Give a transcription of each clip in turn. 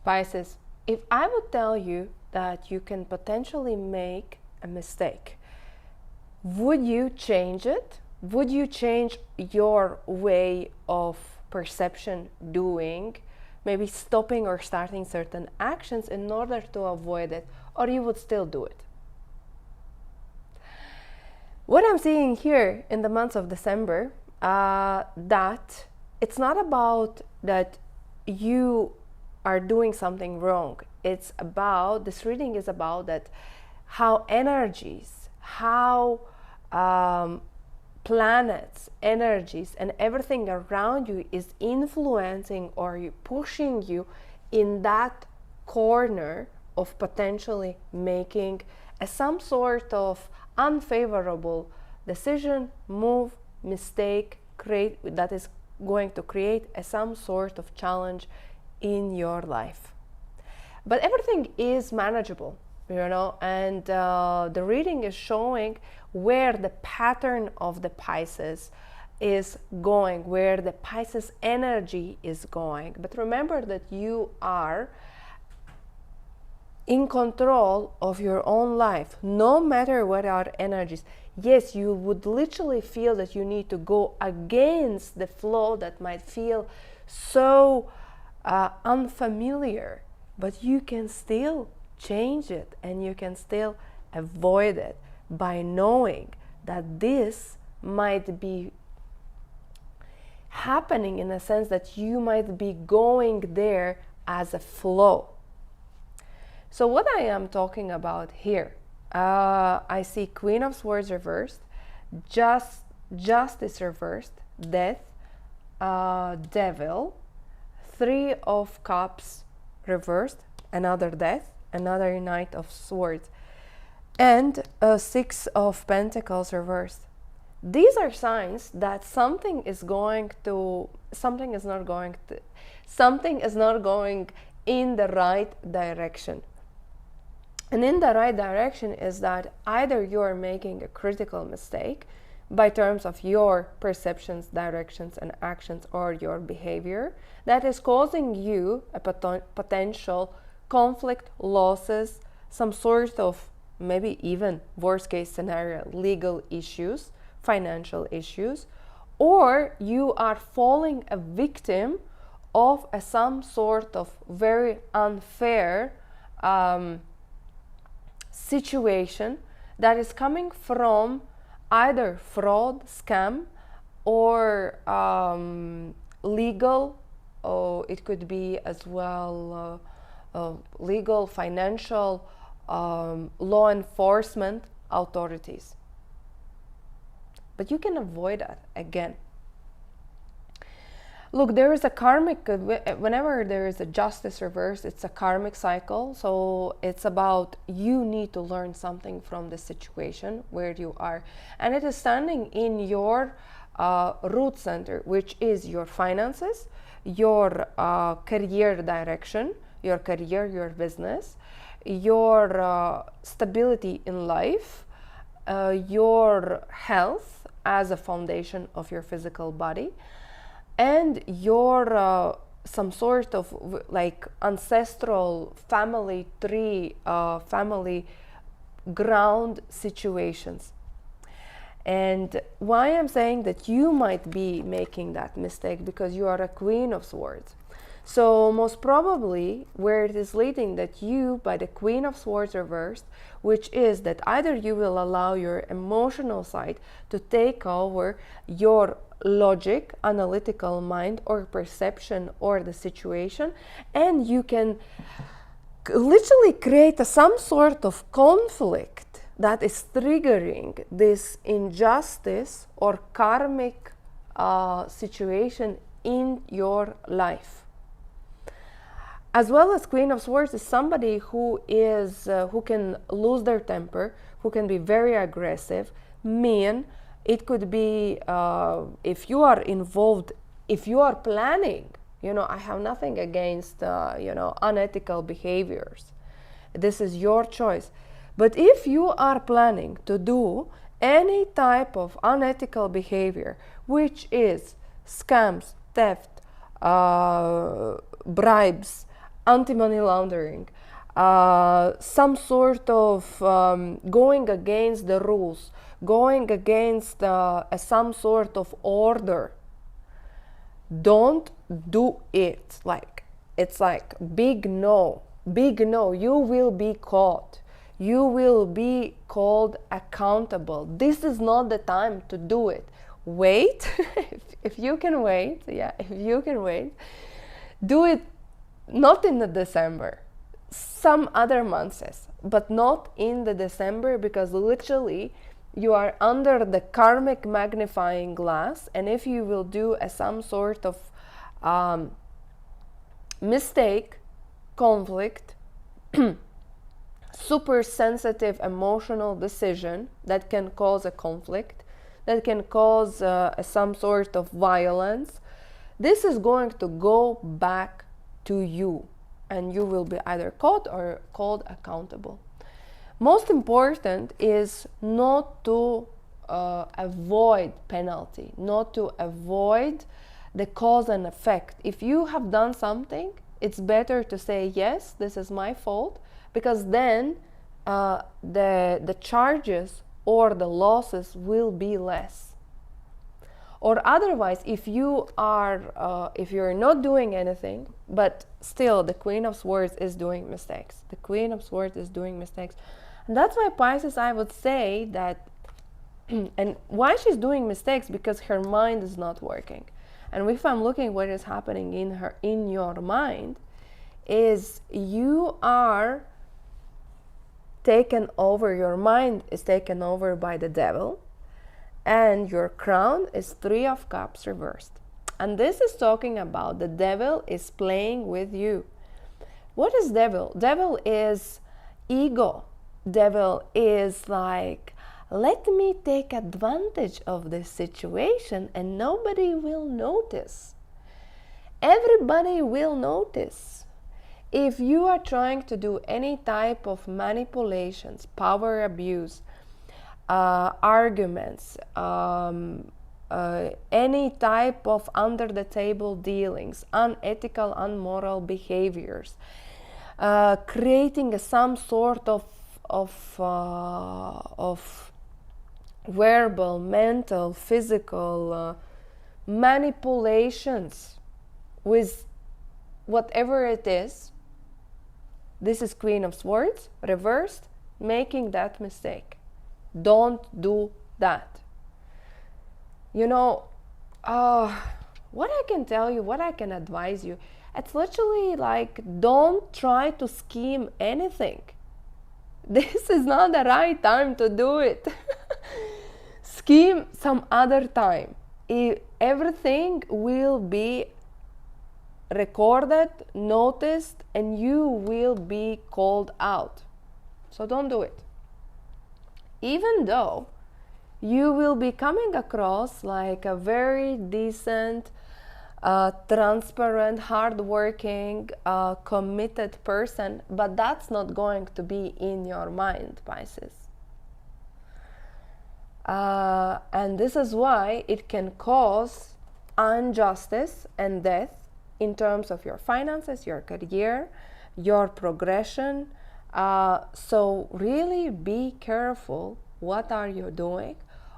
Pisces, if I would tell you that you can potentially make a mistake, would you change it? Would you change your way of perception, doing, maybe stopping or starting certain actions in order to avoid it, or you would still do it? What I'm seeing here in the month of December, that it's not about that you are doing something wrong. It's about, this reading is about that how energies, how planets, energies, and everything around you is influencing or pushing you in that corner of potentially making some sort of unfavorable decision, move, mistake, create, that is going to create some sort of challenge in your life. But everything is manageable, and the reading is showing where the pattern of the Pisces is going, where the Pisces energy is going. But remember that you are in control of your own life, no matter what are energies. Yes, you would literally feel that you need to go against the flow that might feel so unfamiliar, but you can still change it and you can still avoid it by knowing that this might be happening in a sense that you might be going there as a flow. So what I am talking about here, I see Queen of Swords reversed, Justice reversed, Death, Devil, Three of Cups reversed, another Death, another Knight of Swords, and Six of Pentacles reversed. These are signs that something is not going in the right direction. And in the right direction is that either you're making a critical mistake by terms of your perceptions, directions, and actions, or your behavior that is causing you a potential conflict, losses, some sort of maybe even worst case scenario, legal issues, financial issues, or you are falling a victim of some sort of very unfair situation that is coming from either fraud, scam, or legal, or it could be as well legal, financial, law enforcement authorities. But you can avoid that again. Look, there is a karmic, whenever there is a justice reverse, it's a karmic cycle. So it's about you need to learn something from the situation where you are. And it is standing in your root center, which is your finances, your career direction, your career, your business, your stability in life, your health as a foundation of your physical body, and your some sort of like ancestral family tree, family ground situations. And why I'm saying that you might be making that mistake, because you are a Queen of Swords. So most probably where it is leading, that you, by the Queen of Swords reversed, which is that either you will allow your emotional side to take over your logic, analytical mind, or perception, or the situation, and you can literally create some sort of conflict that is triggering this injustice or karmic situation in your life. As well as Queen of Swords is somebody who is who can lose their temper, who can be very aggressive, mean. It could be if you are involved, if you are planning, I have nothing against, unethical behaviors. This is your choice. But if you are planning to do any type of unethical behavior, which is scams, theft, bribes, anti-money laundering, some sort of going against the rules, going against some sort of order. Don't do it. Like, it's like big no, big no. You will be caught. You will be called accountable. This is not the time to do it. Wait. if you can wait, yeah, if you can wait, do it not in the December, some other months, but not in the December, because literally you are under the karmic magnifying glass, and if you will do some sort of mistake, conflict, super sensitive emotional decision that can cause a conflict, that can cause some sort of violence, this is going to go back to you, and you will be either caught or called accountable. Most important is not to avoid penalty, not to avoid the cause and effect. If you have done something, it's better to say, yes, this is my fault, because then the charges or the losses will be less. Or otherwise, if you're not doing anything, but still the Queen of Swords is doing mistakes. The Queen of Swords is doing mistakes. And that's why Pisces, I would say that, and why she's doing mistakes, because her mind is not working. And if I'm looking what is happening in your mind, is you are taken over, your mind is taken over by the devil, and your crown is Three of Cups reversed. And this is talking about the devil is playing with you. What is devil? Devil is ego. Devil is like, let me take advantage of this situation and nobody will notice. Everybody will notice. If you are trying to do any type of manipulations, power abuse, arguments, any type of under the table dealings, unethical, unmoral behaviors, creating some sort of verbal, mental, physical manipulations with whatever it is. This is Queen of Swords reversed, making that mistake. Don't do that. You know, what I can tell you, what I can advise you, it's literally like, don't try to scheme anything. This is not the right time to do it. Scheme some other time. Everything will be recorded, noticed, and you will be called out. So don't do it. Even though you will be coming across like a very decent, transparent, hardworking, committed person, but that's not going to be in your mind, Pisces. And this is why it can cause injustice and death in terms of your finances, your career, your progression. So really be careful what are you doing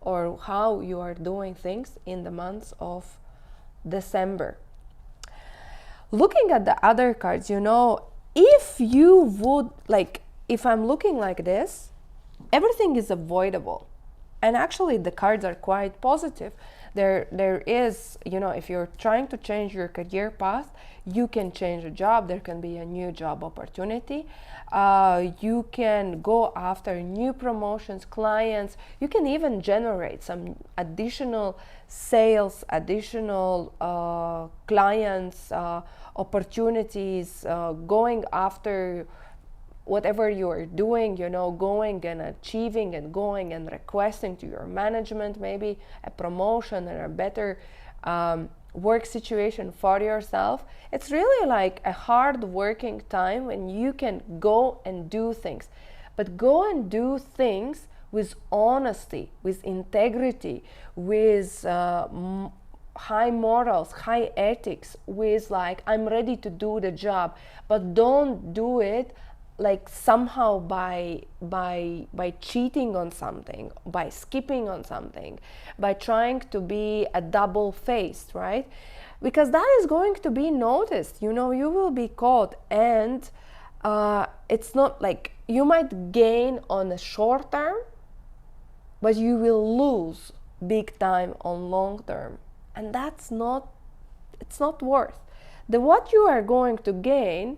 or how you are doing things in the months of December. Looking at the other cards, you know, if you would, like, if I'm looking like this, everything is avoidable. And actually the cards are quite positive. There is, you know, if you're trying to change your career path, you can change a job. There can be a new job opportunity. You can go after new promotions, clients. You can even generate some additional sales, additional clients, opportunities, going after whatever you are doing, you know, going and achieving and going and requesting to your management maybe a promotion and a better work situation for yourself. It's really like a hard working time when you can go and do things. But go and do things with honesty, with integrity, with high morals, high ethics, with like, I'm ready to do the job, but don't do it like somehow by cheating on something, by skipping on something, by trying to be a double-faced, right? Because that is going to be noticed. You know, you will be caught, and it's not like you might gain on a short term, but you will lose big time on long term, and that's not, it's not worth the what you are going to gain.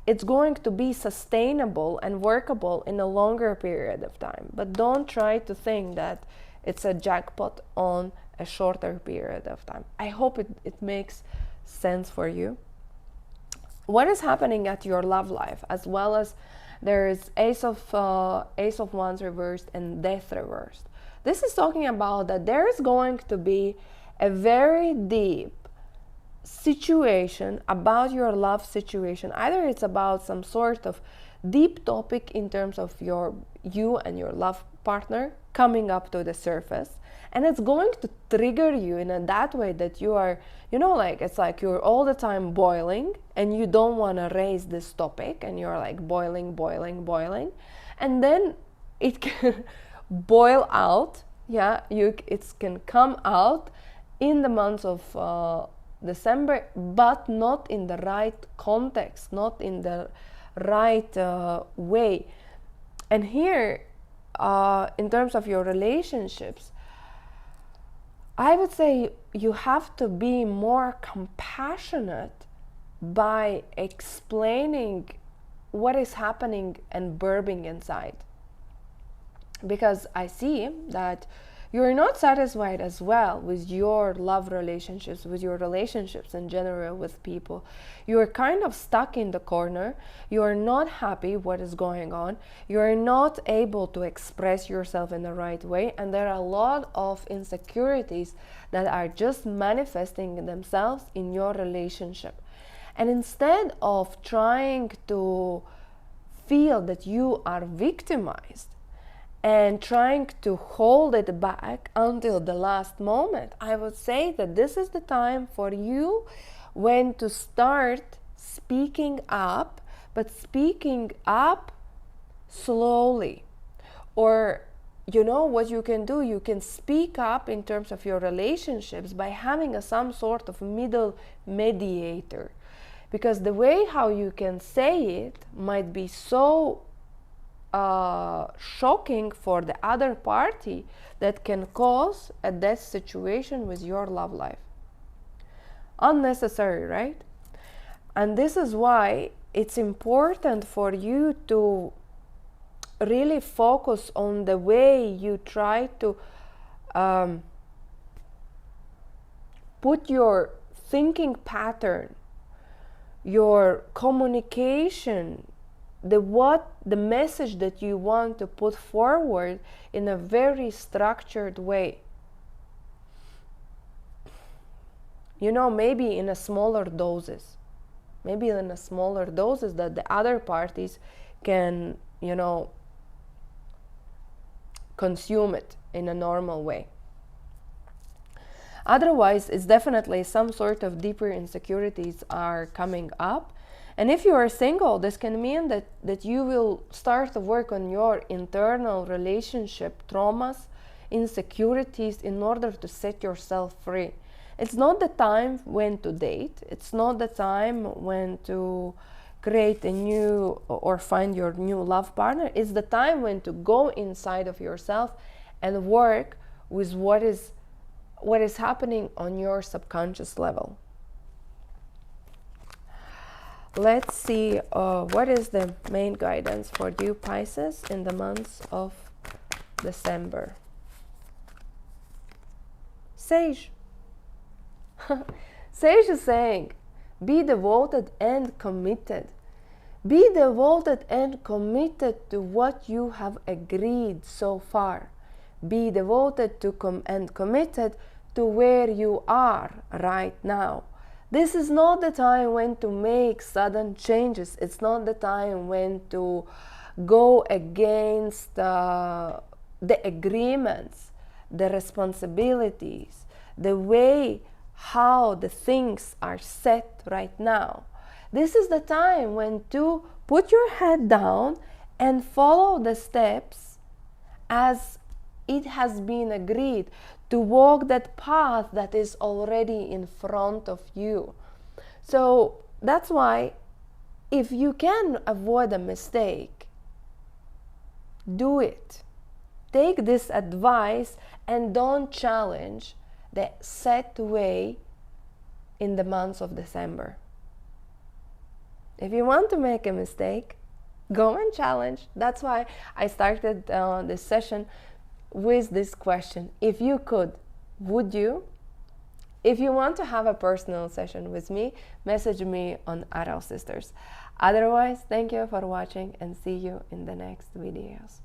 It's going to be sustainable and workable in a longer period of time, but don't try to think that it's a jackpot on a shorter period of time. I hope it makes sense for you. What is happening at your love life, as well as there is Ace of Wands reversed and Death reversed. This is talking about that there is going to be a very deep situation about your love situation. Either it's about some sort of deep topic in terms of you and your love partner coming up to the surface, and it's going to trigger you in that way that you are, you know, like it's like you're all the time boiling and you don't want to raise this topic, and you're like boiling, and then it can boil out. It can come out in the months of December, but not in the right context, not in the right way. And here, in terms of your relationships, I would say you have to be more compassionate by explaining what is happening and burping inside. Because I see that you're not satisfied as well with your love relationships, with your relationships in general with people. You're kind of stuck in the corner. You're not happy what is going on. You're not able to express yourself in the right way. And there are a lot of insecurities that are just manifesting themselves in your relationship. And instead of trying to feel that you are victimized, and trying to hold it back until the last moment, I would say that this is the time for you when to start speaking up, but speaking up slowly. Or, you know what you can do? You can speak up in terms of your relationships by having some sort of middle mediator. Because the way how you can say it might be so shocking for the other party that can cause a death situation with your love life. Unnecessary, right? And this is why it's important for you to really focus on the way you try to put your thinking pattern, your communication, the message that you want to put forward in a very structured way. You know, maybe in a smaller doses. Maybe in a smaller doses that the other parties can, you know, consume it in a normal way. Otherwise, it's definitely some sort of deeper insecurities are coming up. And if you are single, this can mean that you will start to work on your internal relationship traumas, insecurities, in order to set yourself free. It's not the time when to date. It's not the time when to create a new or find your new love partner. It's the time when to go inside of yourself and work with what is happening on your subconscious level. Let's see what is the main guidance for you, Pisces, in the months of December. Sage. Sage is saying, be devoted and committed. Be devoted and committed to what you have agreed so far. Be devoted to and committed to where you are right now. This is not the time when to make sudden changes. It's not the time when to go against the agreements, the responsibilities, the way how the things are set right now. This is the time when to put your head down and follow the steps as it has been agreed, to walk that path that is already in front of you. So that's why, if you can avoid a mistake, do it. Take this advice and don't challenge the set way in the months of December. If you want to make a mistake, go and challenge. That's why I started this session with this question. If you could, would you? If you want to have a personal session with me, message me on Aral Sisters. Otherwise, thank you for watching and see you in the next videos.